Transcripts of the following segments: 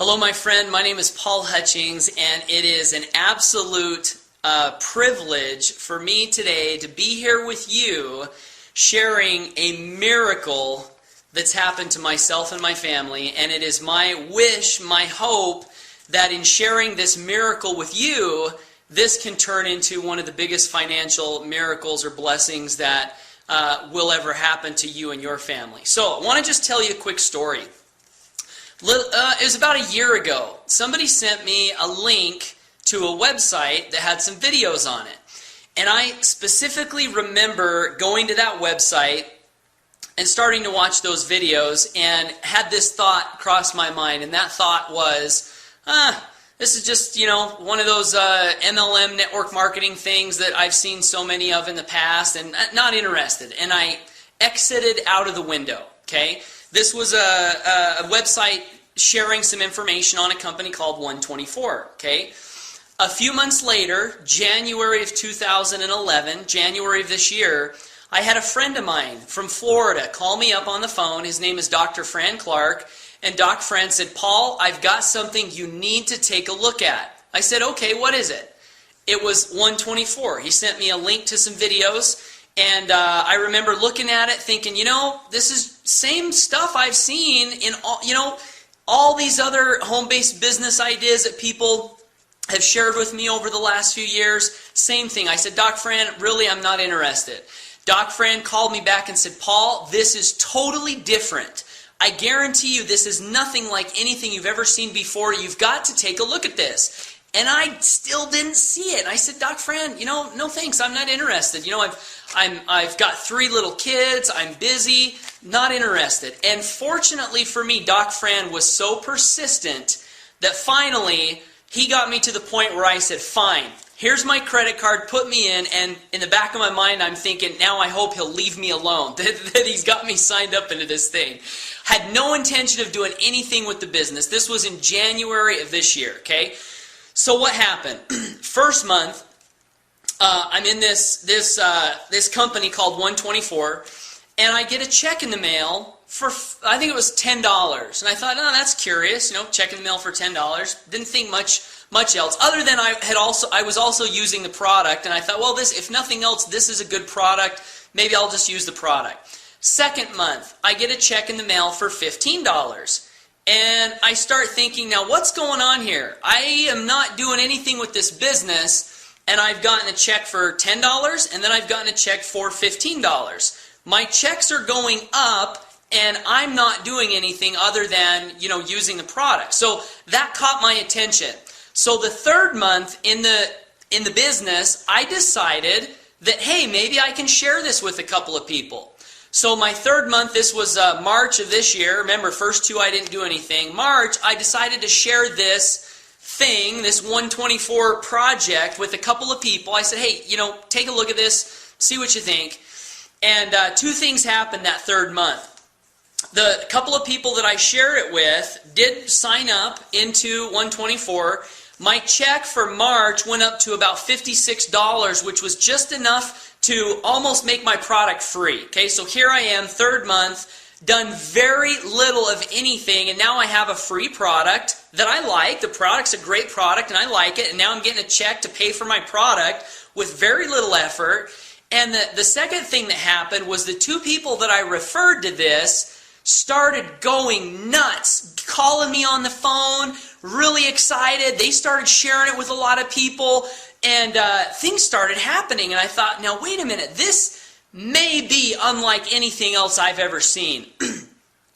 Hello, my friend. My name is Paul Hutchings, and it is an absolute privilege for me today to be here with you sharing a miracle that's happened to myself and my family. And it is my wish, my hope, that in sharing this miracle with you, this can turn into one of the biggest financial miracles or blessings that will ever happen to you and your family. So I want to just tell you a quick story. It was about a year ago. Somebody sent me a link to a website that had some videos on it. And I specifically remember going to that website and starting to watch those videos and had this thought cross my mind. And that thought was, this is just, one of those MLM network marketing things that I've seen so many of in the past and not interested. And I exited out of the window, okay? This was a website sharing some information on a company called 124, okay? A few months later, January of 2011, January of this year, I had a friend of mine from Florida call me up on the phone. His name is Dr. Fran Clark. And Doc Fran said, Paul, I've got something you need to take a look at. I said, okay, what is it? It was 124. He sent me a link to some videos. And I remember looking at it thinking, this is same stuff I've seen in all these other home-based business ideas that people have shared with me over the last few years. Same thing. I said, Doc Fran, really, I'm not interested. Doc Fran called me back and said, Paul, this is totally different. I guarantee you this is nothing like anything you've ever seen before. You've got to take a look at this. And I still didn't see it. I said, Doc Fran, no thanks. I'm not interested. I've got 3 little kids. I'm busy. Not interested. And fortunately for me, Doc Fran was so persistent that finally he got me to the point where I said, fine, here's my credit card, put me in. And in the back of my mind, I'm thinking, now I hope he'll leave me alone, that he's got me signed up into this thing. Had no intention of doing anything with the business. This was in January of this year, okay? So what happened? First month, I'm in this company called 124, and I get a check in the mail for, I think it was $10. And I thought, oh, that's curious, check in the mail for $10. Didn't think much else, other than I was also using the product, and I thought, well, if nothing else, this is a good product. Maybe I'll just use the product. Second month, I get a check in the mail for $15. And I start thinking, now what's going on here? I am not doing anything with this business, and I've gotten a check for $10, and then I've gotten a check for $15. My checks are going up, and I'm not doing anything other than, using the product. So that caught my attention. So the third month in the business, I decided that, hey, maybe I can share this with a couple of people. So my third month, this was March of this year. Remember, first 2 I didn't do anything. March, I decided to share this thing, this 124 project with a couple of people. I said, hey, take a look at this, see what you think. And 2 things happened that third month. The couple of people that I share it with did sign up into 124. My check for March went up to about $56, which was just enough to almost make my product free. Okay, so here I am, third month, done very little of anything, and now I have a free product that I like. The product's a great product, and I like it, and now I'm getting a check to pay for my product with very little effort. And the second thing that happened was the 2 people that I referred to this started going nuts, calling me on the phone, really excited. They started sharing it with a lot of people, and things started happening. And I thought, now wait a minute, this may be unlike anything else I've ever seen.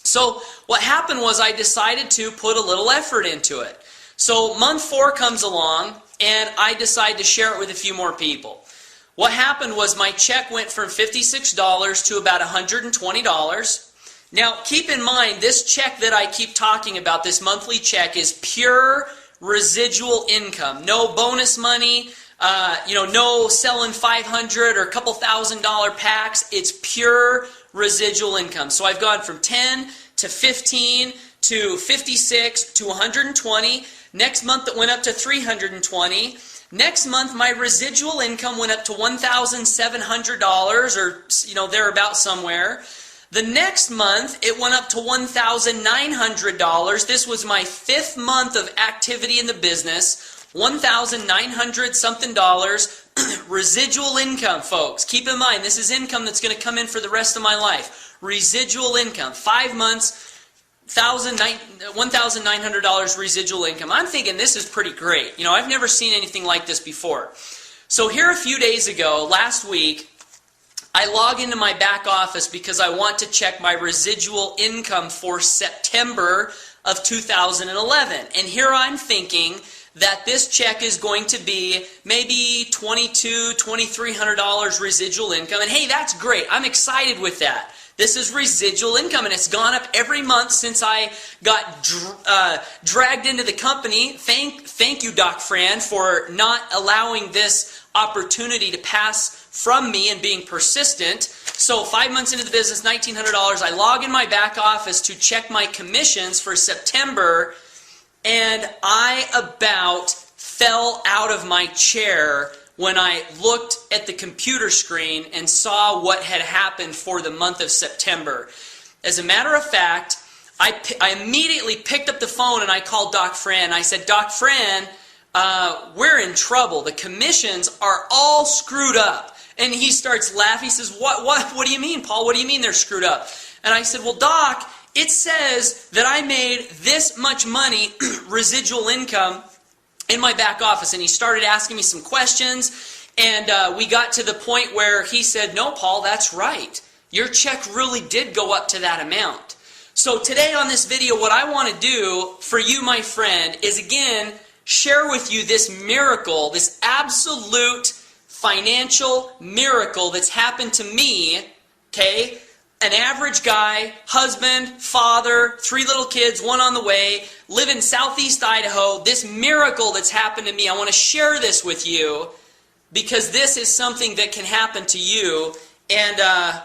So what happened was I decided to put a little effort into it. So month 4 comes along, and I decide to share it with a few more people. What happened was my check went from $56 to about $120. Now, keep in mind, this check that I keep talking about, this monthly check, is pure residual income. No bonus money, no selling 500 or a couple $1,000 packs. It's pure residual income. So I've gone from 10 to 15 to 56 to 120. Next month it went up to 320. Next month my residual income went up to $1,700 or thereabout somewhere. The next month, it went up to $1,900. This was my 5th month of activity in the business. $1,900 something dollars. Residual income, folks. Keep in mind, this is income that's going to come in for the rest of my life. Residual income. 5 months, $1,900 residual income. I'm thinking this is pretty great. You know, I've never seen anything like this before. So here a few days ago, last week, I log into my back office because I want to check my residual income for September of 2011. And here I'm thinking that this check is going to be maybe $2,200, $2,300 residual income. And hey, that's great. I'm excited with that. This is residual income, and it's gone up every month since I got dragged into the company. Thank you, Doc Fran, for not allowing this opportunity to pass from me and being persistent. So 5 months into the business, $1,900. I log in my back office to check my commissions for September, and I about fell out of my chair when I looked at the computer screen and saw what had happened for the month of September. As a matter of fact, I immediately picked up the phone and I called Doc Fran. I said, Doc Fran, we're in trouble. The commissions are all screwed up. And he starts laughing. He says, what do you mean, Paul? What do you mean they're screwed up? And I said, well, Doc, it says that I made this much money, residual income, in my back office. And he started asking me some questions. And we got to the point where he said, no, Paul, that's right. Your check really did go up to that amount. So today on this video, what I want to do for you, my friend, is again, share with you this miracle, this absolute financial miracle that's happened to me, okay? An average guy, husband, father, 3 little kids, 1 on the way, live in Southeast Idaho. This miracle that's happened to me, I want to share this with you because this is something that can happen to you, and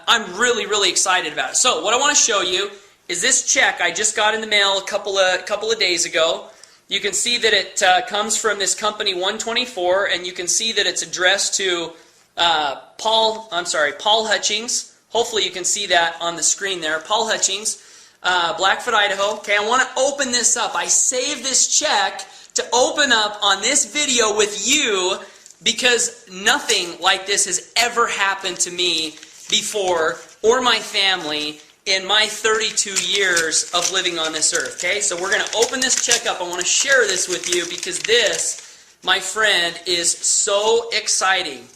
I'm really, really excited about it. So what I want to show you is this check I just got in the mail a couple of days ago. You can see that it comes from this company 124, and you can see that it's addressed to Paul Hutchings. Hopefully you can see that on the screen there. Paul Hutchings, Blackfoot, Idaho. Okay, I want to open this up. I saved this check to open up on this video with you because nothing like this has ever happened to me before or my family in my 32 years of living on this earth. Okay, so we're going to open this check up. I want to share this with you because this, my friend, is so exciting.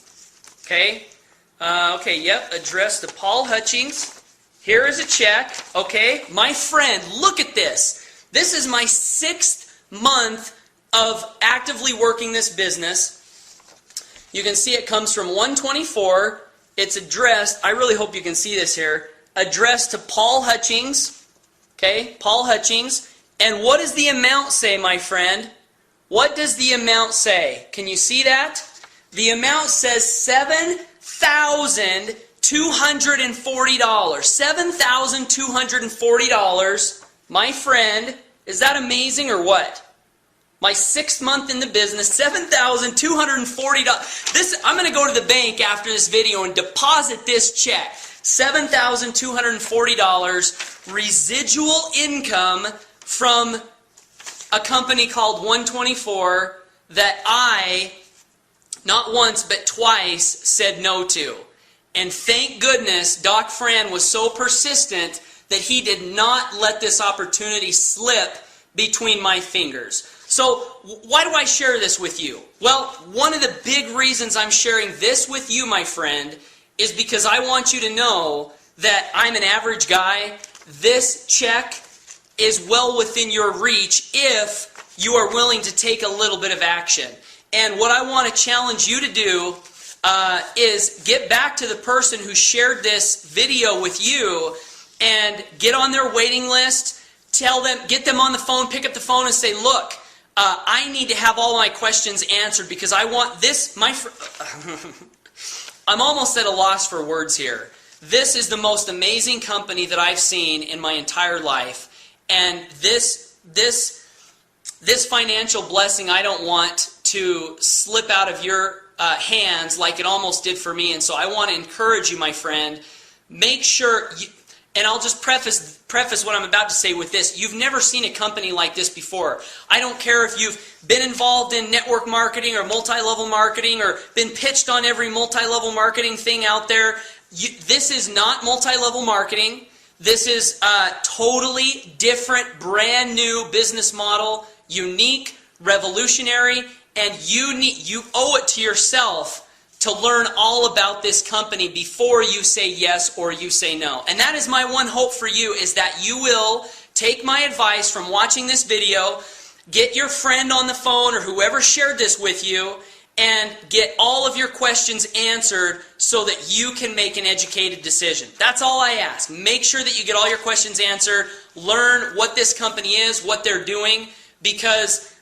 Okay, addressed to Paul Hutchings. Here is a check. Okay, my friend, look at this. This is my 6th month of actively working this business. You can see it comes from 124. It's addressed, I really hope you can see this here, addressed to Paul Hutchings. Okay, Paul Hutchings. And what does the amount say, my friend? What does the amount say? Can you see that? The amount says $7,240. $7,240. My friend, is that amazing or what? My 6th month in the business, $7,240. This, I'm going to go to the bank after this video and deposit this check. $7,240 residual income from a company called 124 that I, not once but twice, said no to. And thank goodness Doc Fran was so persistent that he did not let this opportunity slip between my fingers. So why do I share this with you? Well, one of the big reasons I'm sharing this with you, my friend, is because I want you to know that I'm an average guy. This check is well within your reach if you are willing to take a little bit of action. And what I want to challenge you to do is get back to the person who shared this video with you and get on their waiting list. Tell them, get them on the phone, pick up the phone and say, look, I need to have all my questions answered because I want this, I'm almost at a loss for words here. This is the most amazing company that I've seen in my entire life. And this financial blessing I don't want to slip out of your hands like it almost did for me. And so I want to encourage you, my friend, make sure, And I'll just preface what I'm about to say with this. You've never seen a company like this before. I don't care if you've been involved in network marketing or multi-level marketing or been pitched on every multi-level marketing thing out there. This is not multi-level marketing. This is a totally different, brand new business model, unique, revolutionary, and you owe it to yourself to learn all about this company before you say yes or you say no. And that is my one hope for you, is that you will take my advice from watching this video, get your friend on the phone or whoever shared this with you, and get all of your questions answered so that you can make an educated decision. That's all I ask. Make sure that you get all your questions answered, learn what this company is, what they're doing, because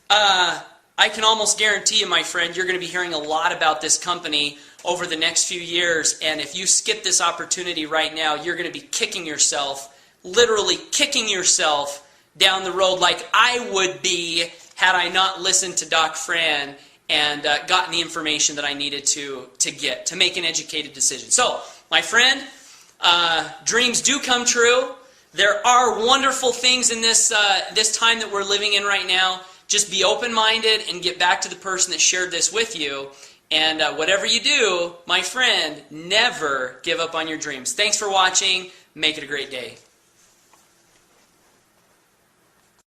I can almost guarantee you, my friend, you're going to be hearing a lot about this company over the next few years, and if you skip this opportunity right now, you're going to be kicking yourself, literally kicking yourself down the road like I would be had I not listened to Doc Fran and gotten the information that I needed to get, to make an educated decision. So, my friend, dreams do come true. There are wonderful things in this time that we're living in right now. Just be open-minded and get back to the person that shared this with you. And whatever you do, my friend, never give up on your dreams. Thanks for watching. Make it a great day.